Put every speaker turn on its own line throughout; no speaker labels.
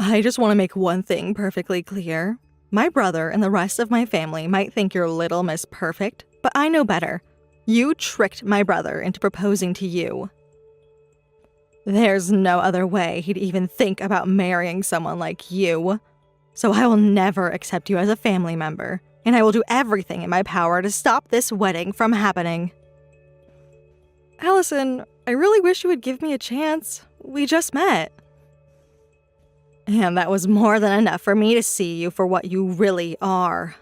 I just want to make one thing perfectly clear. My brother and the rest of my family might think you're Little Miss Perfect, but I know better. You tricked my brother into proposing to you. There's no other way he'd even think about marrying someone like you. So I will never accept you as a family member, and I will do everything in my power to stop this wedding from happening. Allison, I really wish you would give me a chance. We just met. And that was more than enough for me to see you for what you really are.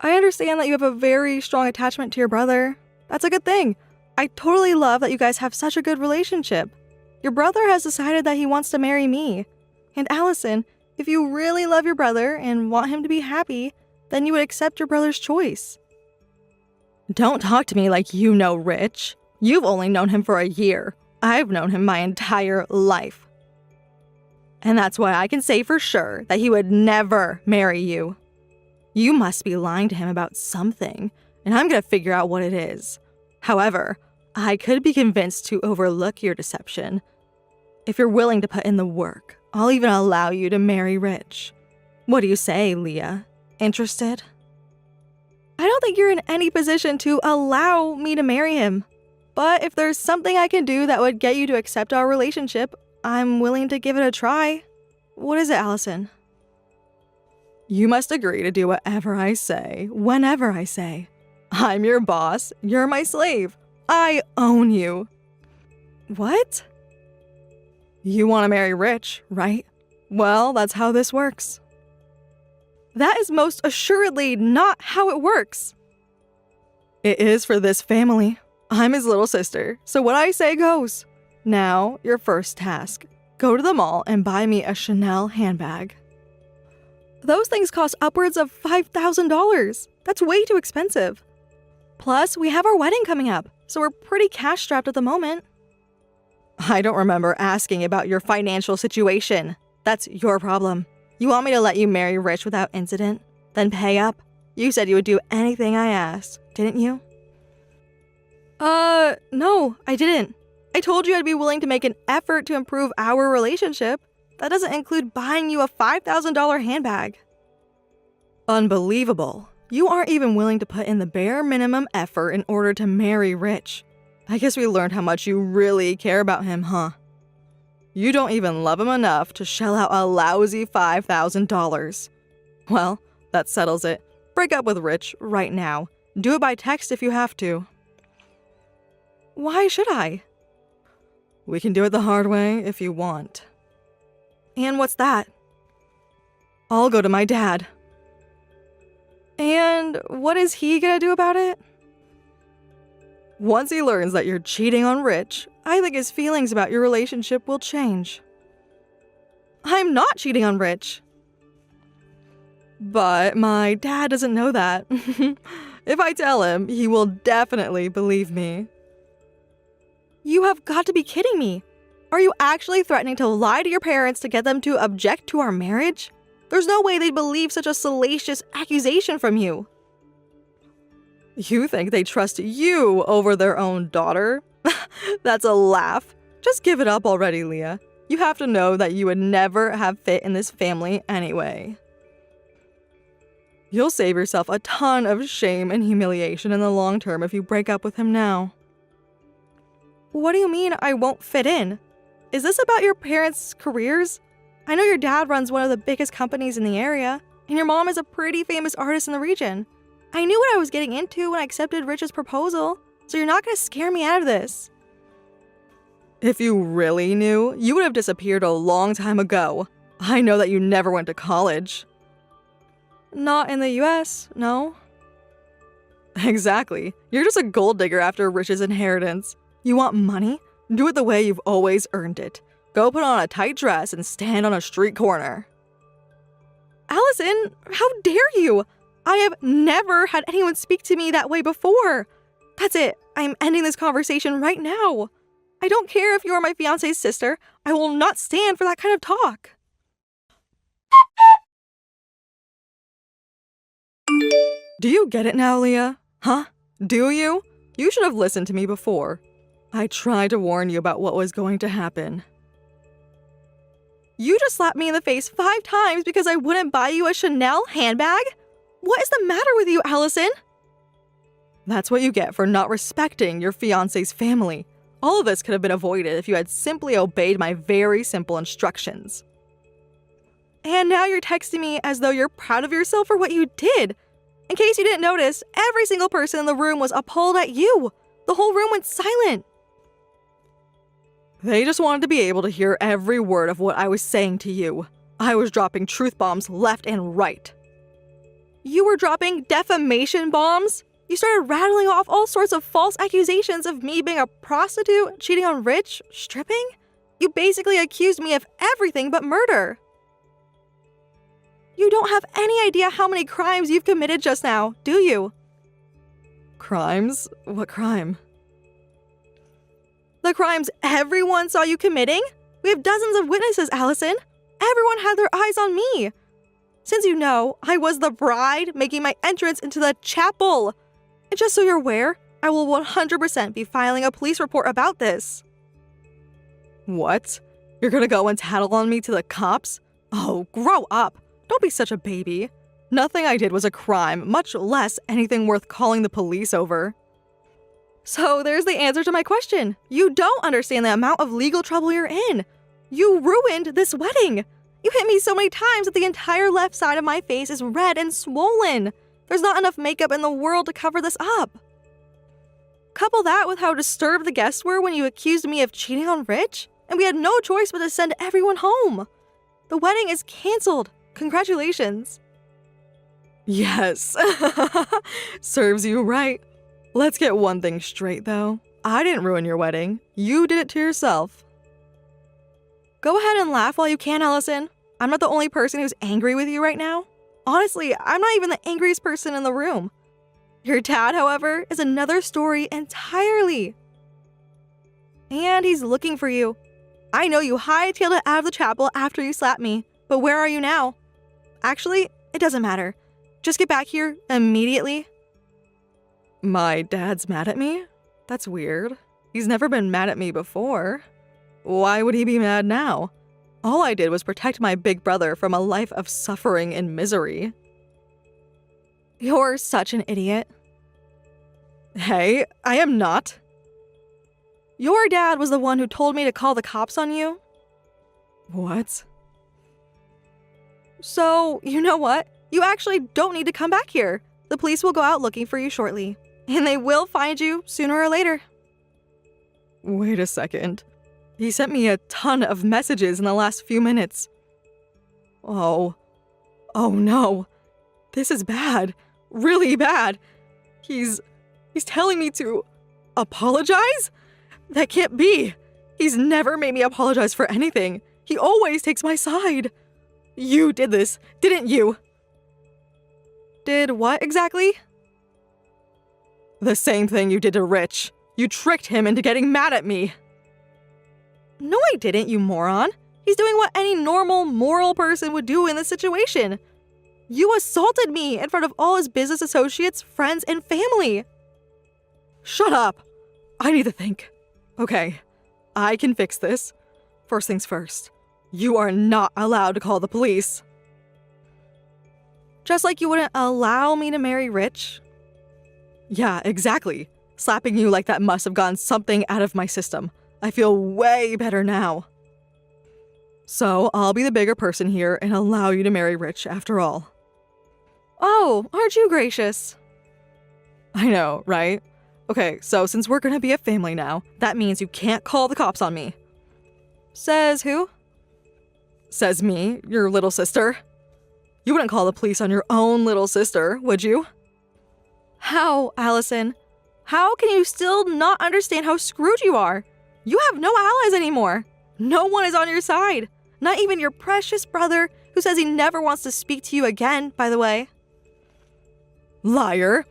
I understand that you have a very strong attachment to your brother. That's a good thing. I totally love that you guys have such a good relationship. Your brother has decided that he wants to marry me. And Allison, if you really love your brother and want him to be happy, then you would accept your brother's choice. Don't talk to me like you know Rich. You've only known him for a year. I've known him my entire life. And that's why I can say for sure that he would never marry you. You must be lying to him about something, and I'm gonna figure out what it is. However, I could be convinced to overlook your deception. If you're willing to put in the work, I'll even allow you to marry Rich. What do you say, Leah? Interested? I don't think you're in any position to allow me to marry him. But if there's something I can do that would get you to accept our relationship, I'm willing to give it a try. What is it, Allison? You must agree to do whatever I say, whenever I say. I'm your boss, you're my slave. I own you. What? You want to marry Rich, right? Well, that's how this works. That is most assuredly not how it works. It is for this family. I'm his little sister, so what I say goes. Now, your first task. Go to the mall and buy me a Chanel handbag. Those things cost upwards of $5,000. That's way too expensive. Plus, we have our wedding coming up, so we're pretty cash-strapped at the moment. I don't remember asking about your financial situation. That's your problem. You want me to let you marry Rich without incident? Then pay up? You said you would do anything I asked, didn't you? No, I didn't. I told you I'd be willing to make an effort to improve our relationship. That doesn't include buying you a $5,000 handbag. Unbelievable. You aren't even willing to put in the bare minimum effort in order to marry Rich. I guess we learned how much you really care about him, huh? You don't even love him enough to shell out a lousy $5,000. Well, that settles it. Break up with Rich right now. Do it by text if you have to. Why should I? We can do it the hard way if you want. And what's that? I'll go to my dad. And what is he gonna do about it? Once he learns that you're cheating on Rich, I think his feelings about your relationship will change. I'm not cheating on Rich. But my dad doesn't know that. If I tell him, he will definitely believe me. You have got to be kidding me. Are you actually threatening to lie to your parents to get them to object to our marriage? There's no way they'd believe such a salacious accusation from you. You think they trust you over their own daughter? That's a laugh. Just give it up already, Leah. You have to know that you would never have fit in this family anyway. You'll save yourself a ton of shame and humiliation in the long term if you break up with him now. What do you mean I won't fit in? Is this about your parents' careers? I know your dad runs one of the biggest companies in the area, and your mom is a pretty famous artist in the region. I knew what I was getting into when I accepted Rich's proposal, so you're not going to scare me out of this. If you really knew, you would have disappeared a long time ago. I know that you never went to college. Not in the US, no. Exactly. You're just a gold digger after Rich's inheritance. You want money? Do it the way you've always earned it. Go put on a tight dress and stand on a street corner. Allison, how dare you? I have never had anyone speak to me that way before. That's it. I'm ending this conversation right now. I don't care if you are my fiance's sister. I will not stand for that kind of talk. Do you get it now, Leah? Huh? Do you? You should have listened to me before. I tried to warn you about what was going to happen. You just slapped me in the face 5 times because I wouldn't buy you a Chanel handbag? What is the matter with you, Allison? That's what you get for not respecting your fiance's family. All of this could have been avoided if you had simply obeyed my very simple instructions. And now you're texting me as though you're proud of yourself for what you did. In case you didn't notice, every single person in the room was appalled at you. The whole room went silent. They just wanted to be able to hear every word of what I was saying to you. I was dropping truth bombs left and right. You were dropping defamation bombs? You started rattling off all sorts of false accusations of me being a prostitute, cheating on Rich, stripping? You basically accused me of everything but murder. You don't have any idea how many crimes you've committed just now, do you? Crimes? What crime? The crimes everyone saw you committing? We have dozens of witnesses, Allison. Everyone had their eyes on me. Since you know, I was the bride making my entrance into the chapel. And just so you're aware, I will 100% be filing a police report about this. What? You're gonna go and tattle on me to the cops? Oh, grow up. Don't be such a baby. Nothing I did was a crime, much less anything worth calling the police over. So there's the answer to my question. You don't understand the amount of legal trouble you're in. You ruined this wedding. You hit me so many times that the entire left side of my face is red and swollen. There's not enough makeup in the world to cover this up. Couple that with how disturbed the guests were when you accused me of cheating on Rich, and we had no choice but to send everyone home. The wedding is canceled. Congratulations. Yes. Serves you right. Let's get one thing straight, though. I didn't ruin your wedding. You did it to yourself. Go ahead and laugh while you can, Allison. I'm not the only person who's angry with you right now. Honestly, I'm not even the angriest person in the room. Your dad, however, is another story entirely. And he's looking for you. I know you hightailed it out of the chapel after you slapped me, but where are you now? Actually, it doesn't matter. Just get back here immediately. My dad's mad at me? That's weird. He's never been mad at me before. Why would he be mad now? All I did was protect my big brother from a life of suffering and misery. You're such an idiot. Hey, I am not. Your dad was the one who told me to call the cops on you. What? So, you know what? You actually don't need to come back here. The police will go out looking for you shortly. And they will find you sooner or later. Wait a second. He sent me a ton of messages in the last few minutes. Oh no. This is bad. Really bad. He's telling me to apologize? That can't be. He's never made me apologize for anything. He always takes my side. You did this, didn't you? Did what exactly? The same thing you did to Rich. You tricked him into getting mad at me. No, I didn't, you moron. He's doing what any normal, moral person would do in this situation. You assaulted me in front of all his business associates, friends, and family. Shut up. I need to think. Okay, I can fix this. First things first. You are not allowed to call the police. Just like you wouldn't allow me to marry Rich? Yeah, exactly. Slapping you like that must have gotten something out of my system. I feel way better now. So, I'll be the bigger person here and allow you to marry Rich after all. Oh, aren't you gracious? I know, right? Okay, so since we're gonna be a family now, that means you can't call the cops on me. Says who? Says me, your little sister. You wouldn't call the police on your own little sister, would you? How, Allison? How can you still not understand how screwed you are? You have no allies anymore. No one is on your side. Not even your precious brother, who says he never wants to speak to you again, by the way. Liar.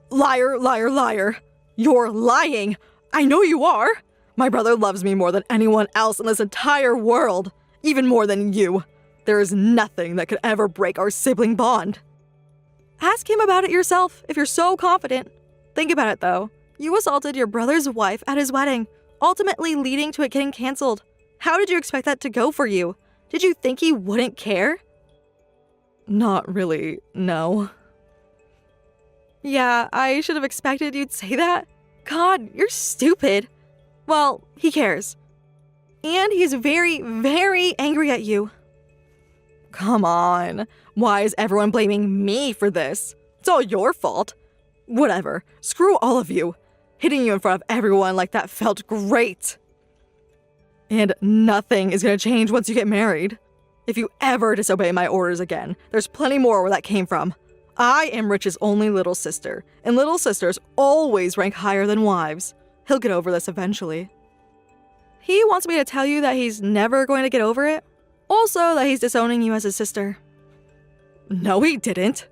Liar, liar, liar. You're lying. I know you are. My brother loves me more than anyone else in this entire world. Even more than you. There is nothing that could ever break our sibling bond. Ask him about it yourself if you're so confident. Think about it though. You assaulted your brother's wife at his wedding, ultimately leading to it getting canceled. How did you expect that to go for you? Did you think he wouldn't care? Not really, no. Yeah, I should have expected you'd say that. God, you're stupid. Well, he cares. And he's very, very angry at you. Come on. Why is everyone blaming me for this? It's all your fault. Whatever. Screw all of you. Hitting you in front of everyone like that felt great. And nothing is going to change once you get married. If you ever disobey my orders again, there's plenty more where that came from. I am Rich's only little sister, and little sisters always rank higher than wives. He'll get over this eventually. He wants me to tell you that he's never going to get over it. Also, that he's disowning you as his sister. No, he didn't.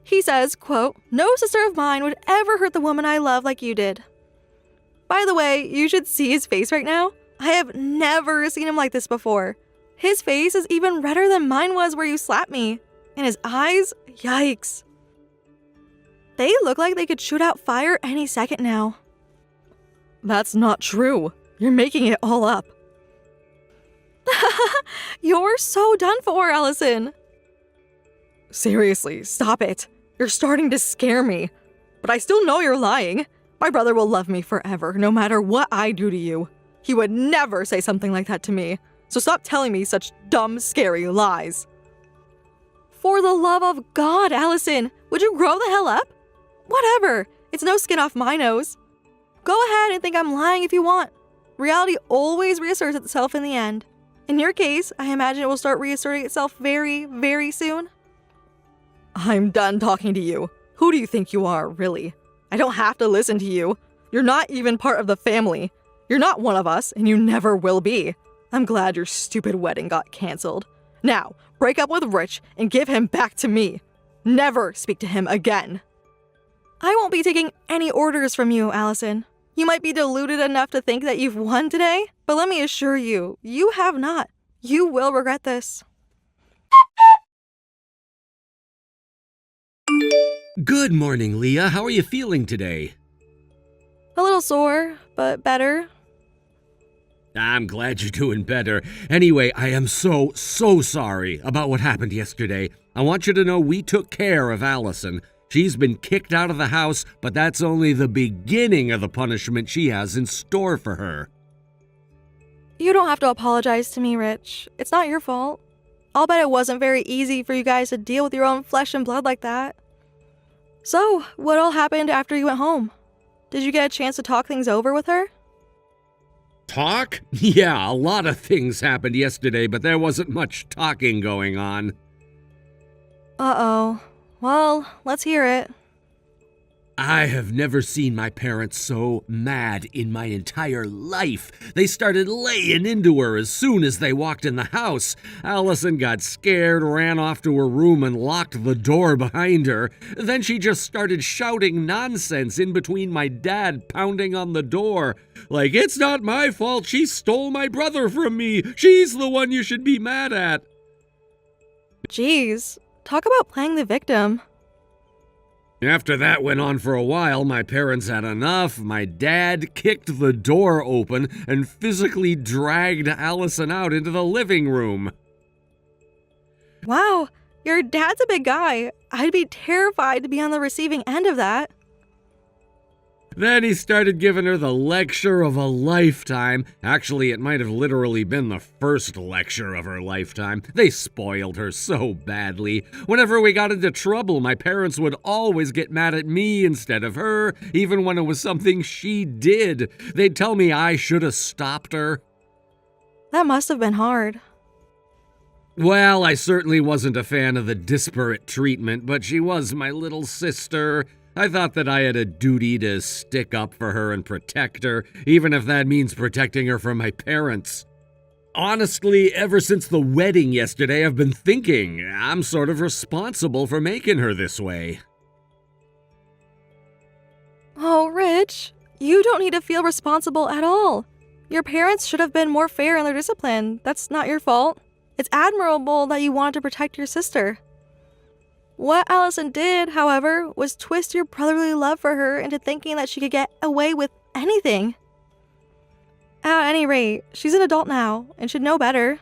He says, quote, "No sister of mine would ever hurt the woman I love like you did." By the way, you should see his face right now. I have never seen him like this before. His face is even redder than mine was where you slapped me. And his eyes, yikes. They look like they could shoot out fire any second now. That's not true. You're making it all up. You're so done for, Allison. Seriously, stop it. You're starting to scare me. But I still know you're lying. My brother will love me forever, no matter what I do to you. He would never say something like that to me. So stop telling me such dumb, scary lies. For the love of God, Allison, would you grow the hell up? Whatever. It's no skin off my nose. Go ahead and think I'm lying if you want. Reality always reasserts itself in the end. In your case, I imagine it will start reasserting itself very, very soon. I'm done talking to you. Who do you think you are, really? I don't have to listen to you. You're not even part of the family. You're not one of us, and you never will be. I'm glad your stupid wedding got canceled. Now, break up with Rich and give him back to me. Never speak to him again. I won't be taking any orders from you, Allison. You might be deluded enough to think that you've won today, but let me assure you, you have not. You will regret this.
Good morning, Leah. How are you feeling today?
A little sore, but better.
I'm glad you're doing better. Anyway, I am so sorry about what happened yesterday. I want you to know we took care of Allison. She's been kicked out of the house, but that's only the beginning of the punishment she has in store for her.
You don't have to apologize to me, Rich. It's not your fault. I'll bet it wasn't very easy for you guys to deal with your own flesh and blood like that. So, what all happened after you went home? Did you get a chance to talk things over with her?
Talk? Yeah, a lot of things happened yesterday, but there wasn't much talking going on.
Uh-oh. Well, let's hear it.
I have never seen my parents so mad in my entire life. They started laying into her as soon as they walked in the house. Allison got scared, ran off to her room, and locked the door behind her. Then she just started shouting nonsense in between my dad pounding on the door. Like, it's not my fault. She stole my brother from me. She's the one you should be mad at.
Jeez, talk about playing the victim.
After that went on for a while, my parents had enough. My dad kicked the door open and physically dragged Allison out into the living room.
Wow, your dad's a big guy. I'd be terrified to be on the receiving end of that.
Then he started giving her the lecture of a lifetime. Actually, it might have literally been the first lecture of her lifetime. They spoiled her so badly. Whenever we got into trouble, my parents would always get mad at me instead of her, even when it was something she did. They'd tell me I should have stopped her.
That must have been hard.
Well, I certainly wasn't a fan of the disparate treatment, but she was my little sister. I thought that I had a duty to stick up for her and protect her, even if that means protecting her from my parents. Honestly, ever since the wedding yesterday, I've been thinking I'm sort of responsible for making her this way.
Oh, Rich, you don't need to feel responsible at all. Your parents should have been more fair in their discipline. That's not your fault. It's admirable that you wanted to protect your sister. What Allison did, however, was twist your brotherly love for her into thinking that she could get away with anything. At any rate, she's an adult now and should know better.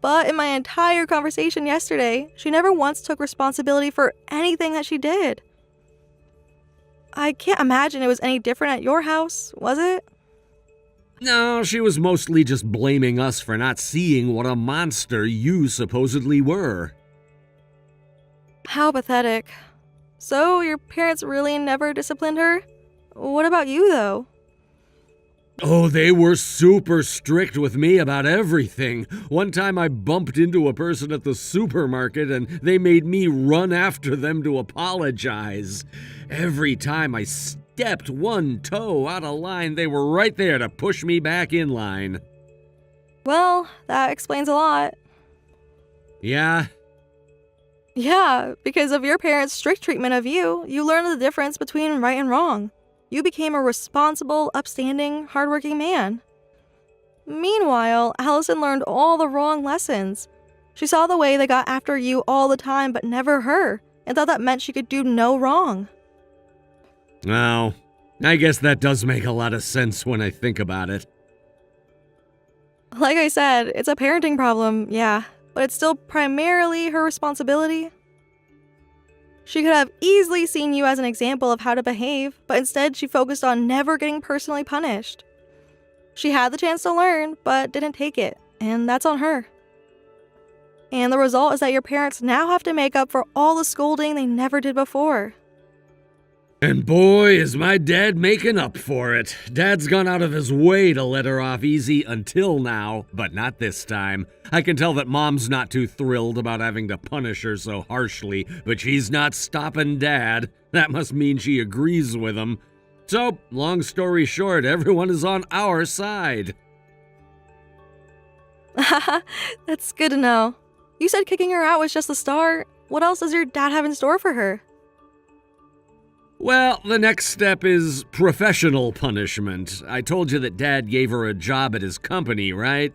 But in my entire conversation yesterday, she never once took responsibility for anything that she did. I can't imagine it was any different at your house, was it?
No, she was mostly just blaming us for not seeing what a monster you supposedly were.
How pathetic. So, your parents really never disciplined her? What about you, though?
Oh, they were super strict with me about everything. One time I bumped into a person at the supermarket and they made me run after them to apologize. Every time I stepped one toe out of line, they were right there to push me back in line.
Well, that explains a lot.
Yeah?
Yeah, because of your parents' strict treatment of you, you learned the difference between right and wrong. You became a responsible, upstanding, hardworking man. Meanwhile, Allison learned all the wrong lessons. She saw the way they got after you all the time, but never her, and thought that meant she could do no wrong.
Oh, I guess that does make a lot of sense when I think about it.
Like I said, it's a parenting problem, yeah, but it's still primarily her responsibility. She could have easily seen you as an example of how to behave, but instead she focused on never getting personally punished. She had the chance to learn, but didn't take it, and that's on her. And the result is that your parents now have to make up for all the scolding they never did before.
And boy, is my dad making up for it. Dad's gone out of his way to let her off easy until now, but not this time. I can tell that Mom's not too thrilled about having to punish her so harshly, but she's not stopping Dad. That must mean she agrees with him. So, long story short, everyone is on our side.
That's good to know. You said kicking her out was just the start. What else does your dad have in store for her?
Well, the next step is professional punishment. I told you that Dad gave her a job at his company, right?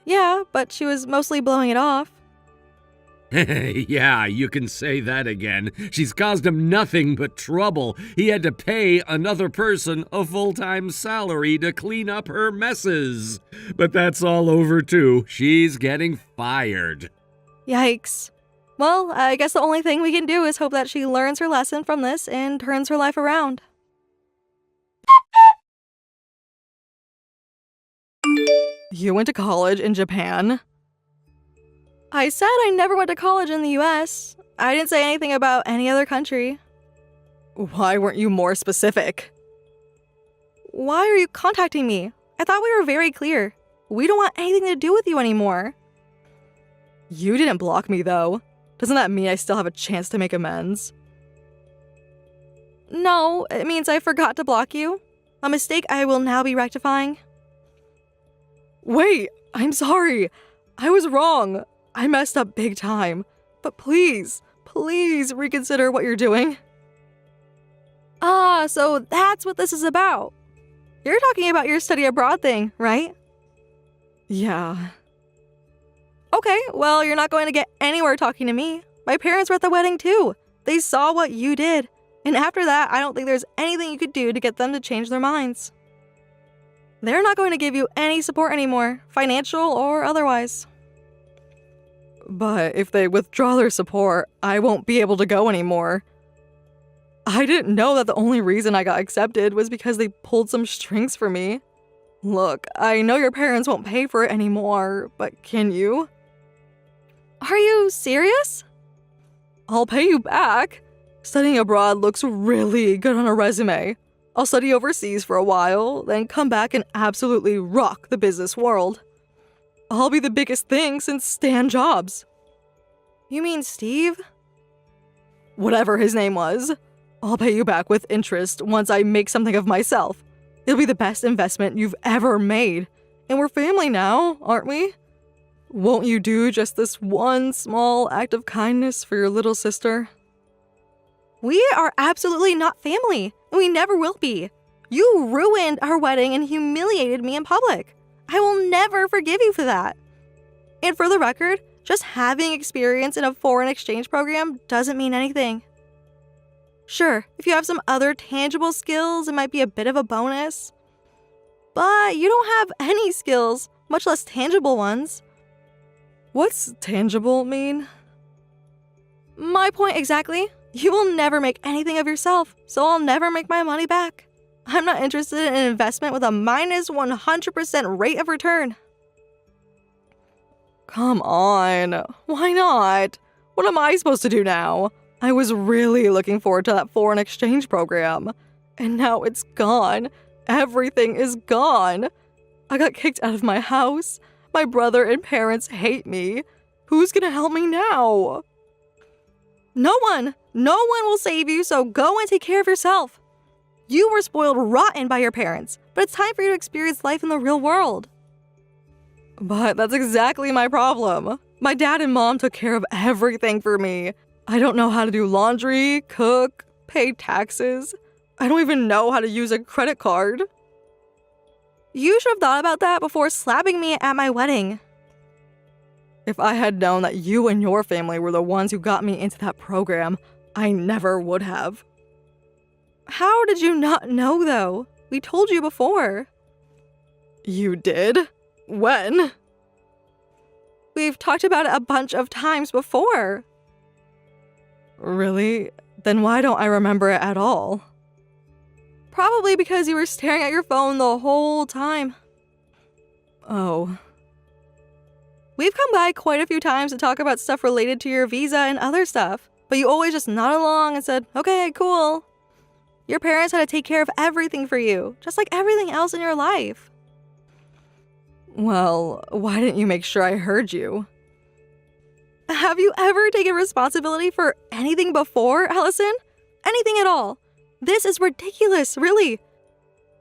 Yeah, but she was mostly blowing it off.
Yeah, you can say that again. She's caused him nothing but trouble. He had to pay another person a full-time salary to clean up her messes. But that's all over too. She's getting fired.
Yikes. Well, I guess the only thing we can do is hope that she learns her lesson from this and turns her life around. You went to college in Japan? I said I never went to college in the US. I didn't say anything about any other country. Why weren't you more specific? Why are you contacting me? I thought we were very clear. We don't want anything to do with you anymore. You didn't block me, though. Doesn't that mean I still have a chance to make amends? No, it means I forgot to block you. A mistake I will now be rectifying. Wait, I'm sorry. I was wrong. I messed up big time. But please reconsider what you're doing. Ah, so that's what this is about. You're talking about your study abroad thing, right? Yeah. Okay, well, you're not going to get anywhere talking to me. My parents were at the wedding too. They saw what you did. And after that, I don't think there's anything you could do to get them to change their minds. They're not going to give you any support anymore, financial or otherwise. But if they withdraw their support, I won't be able to go anymore. I didn't know that the only reason I got accepted was because they pulled some strings for me. Look, I know your parents won't pay for it anymore, but can you? Are you serious? I'll pay you back. Studying abroad looks really good on a resume. I'll study overseas for a while, then come back and absolutely rock the business world. I'll be the biggest thing since Stan Jobs. You mean Steve? Whatever his name was. I'll pay you back with interest once I make something of myself. It'll be the best investment you've ever made. And we're family now, aren't we? Won't you do just this one small act of kindness for your little sister? We are absolutely not family, and we never will be. You ruined our wedding and humiliated me in public. I will never forgive you for that. And for the record, just having experience in a foreign exchange program doesn't mean anything. Sure, if you have some other tangible skills, it might be a bit of a bonus. But you don't have any skills, much less tangible ones. What's tangible mean? My point exactly. You will never make anything of yourself, so I'll never make my money back. I'm not interested in an investment with a minus 100% rate of return. Come on. Why not? What am I supposed to do now? I was really looking forward to that foreign exchange program. And now it's gone. Everything is gone. I got kicked out of my house. My brother and parents hate me. Who's gonna help me now? No one. No one will save you, so go and take care of yourself. You were spoiled rotten by your parents, but it's time for you to experience life in the real world. But that's exactly my problem. My dad and mom took care of everything for me. I don't know how to do laundry, cook, pay taxes. I don't even know how to use a credit card. You should have thought about that before slapping me at my wedding. If I had known that you and your family were the ones who got me into that program, I never would have. How did you not know, though? We told you before. You did? When? We've talked about it a bunch of times before. Really? Then why don't I remember it at all? Probably because you were staring at your phone the whole time. Oh. We've come by quite a few times to talk about stuff related to your visa and other stuff, but you always just nodded along and said, okay, cool. Your parents had to take care of everything for you, just like everything else in your life. Well, why didn't you make sure I heard you? Have you ever taken responsibility for anything before, Allison? Anything at all? This is ridiculous, really.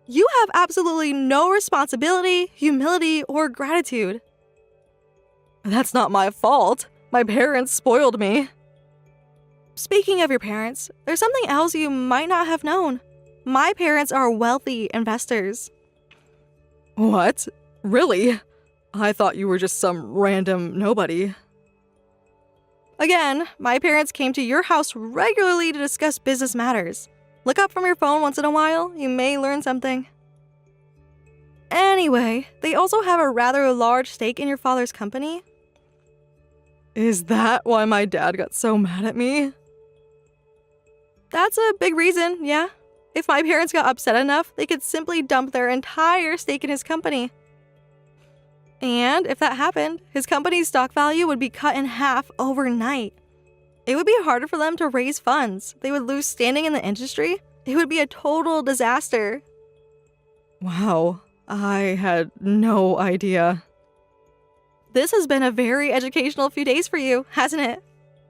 You have absolutely no responsibility, humility, or gratitude. That's not my fault. My parents spoiled me. Speaking of your parents, there's something else you might not have known. My parents are wealthy investors. What? Really? I thought you were just some random nobody. Again, my parents came to your house regularly to discuss business matters. Look up from your phone once in a while, you may learn something. Anyway, they also have a rather large stake in your father's company. Is that why my dad got so mad at me? That's a big reason, yeah. If my parents got upset enough, they could simply dump their entire stake in his company. And if that happened, his company's stock value would be cut in half overnight. It would be harder for them to raise funds. They would lose standing in the industry. It would be a total disaster. Wow, I had no idea. This has been a very educational few days for you, hasn't it?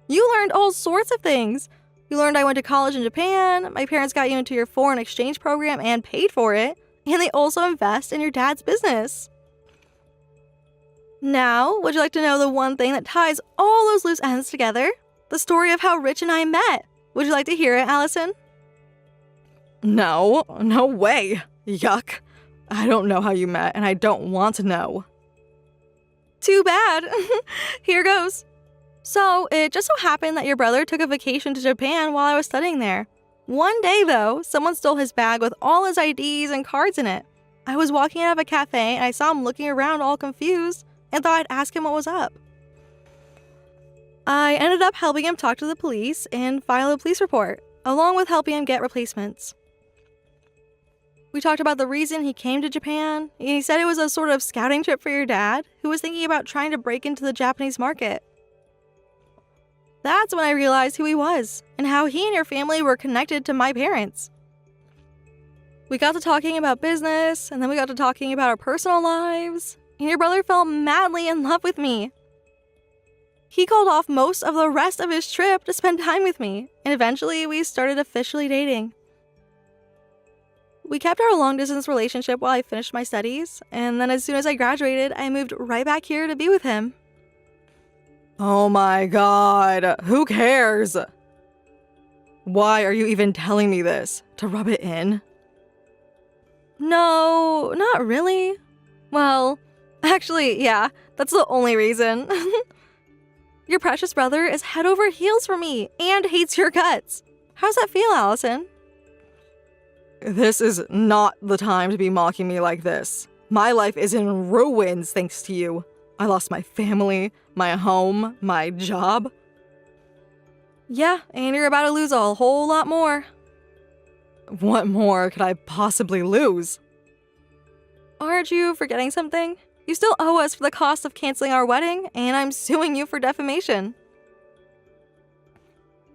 You learned all sorts of things. You learned I went to college in Japan, my parents got you into your foreign exchange program and paid for it, and they also invest in your dad's business. Now, would you like to know the one thing that ties all those loose ends together? The story of how Rich and I met. Would you like to hear it, Allison? No way. Yuck. I don't know how you met, and I don't want to know. Too bad. Here goes. So, it just so happened that your brother took a vacation to Japan while I was studying there. One day, though, someone stole his bag with all his IDs and cards in it. I was walking out of a cafe, and I saw him looking around all confused, and thought I'd ask him what was up. I ended up helping him talk to the police and file a police report, along with helping him get replacements. We talked about the reason he came to Japan, and he said it was a sort of scouting trip for your dad, who was thinking about trying to break into the Japanese market. That's when I realized who he was, and how he and your family were connected to my parents. We got to talking about business, and then we got to talking about our personal lives, and your brother fell madly in love with me. He called off most of the rest of his trip to spend time with me, and eventually we started officially dating. We kept our long-distance relationship while I finished my studies, and then as soon as I graduated, I moved right back here to be with him. Oh my god, who cares? Why are you even telling me this? To rub it in? No, not really. Well, actually, yeah, that's the only reason. Your precious brother is head over heels for me and hates your guts. How's that feel, Allison? This is not the time to be mocking me like this. My life is in ruins thanks to you. I lost my family, my home, my job. Yeah, and you're about to lose a whole lot more. What more could I possibly lose? Aren't you forgetting something? You still owe us for the cost of canceling our wedding, and I'm suing you for defamation.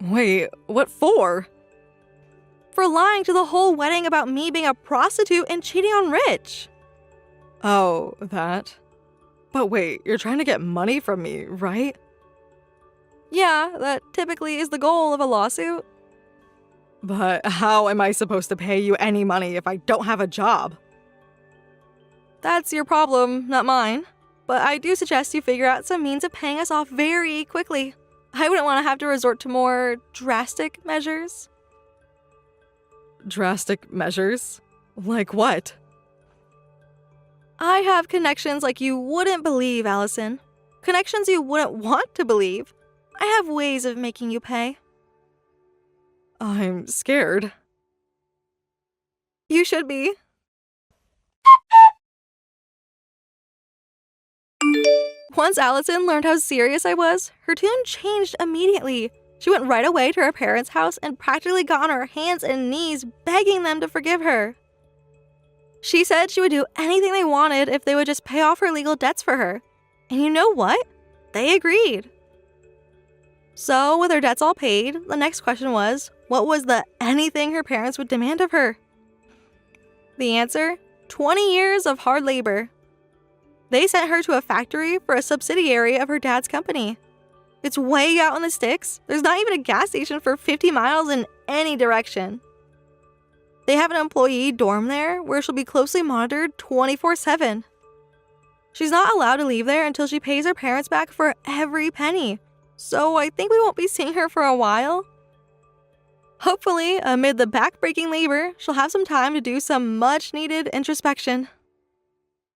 Wait, what for? For lying to the whole wedding about me being a prostitute and cheating on Rich. Oh, that? But wait, you're trying to get money from me, right? Yeah, that typically is the goal of a lawsuit. But how am I supposed to pay you any money if I don't have a job? That's your problem, not mine. But I do suggest you figure out some means of paying us off very quickly. I wouldn't want to have to resort to more drastic measures. Drastic measures? Like what? I have connections like you wouldn't believe, Allison. Connections you wouldn't want to believe. I have ways of making you pay. I'm scared. You should be. Once Allison learned how serious I was, her tune changed immediately. She went right away to her parents' house and practically got on her hands and knees begging them to forgive her. She said she would do anything they wanted if they would just pay off her legal debts for her. And you know what? They agreed. So, with her debts all paid, the next question was, what was the anything her parents would demand of her? The answer? 20 years of hard labor. They sent her to a factory for a subsidiary of her dad's company. It's way out in the sticks. There's not even a gas station for 50 miles in any direction. They have an employee dorm there where she'll be closely monitored 24/7. She's not allowed to leave there until she pays her parents back for every penny. So I think we won't be seeing her for a while. Hopefully, amid the back-breaking labor, she'll have some time to do some much-needed introspection.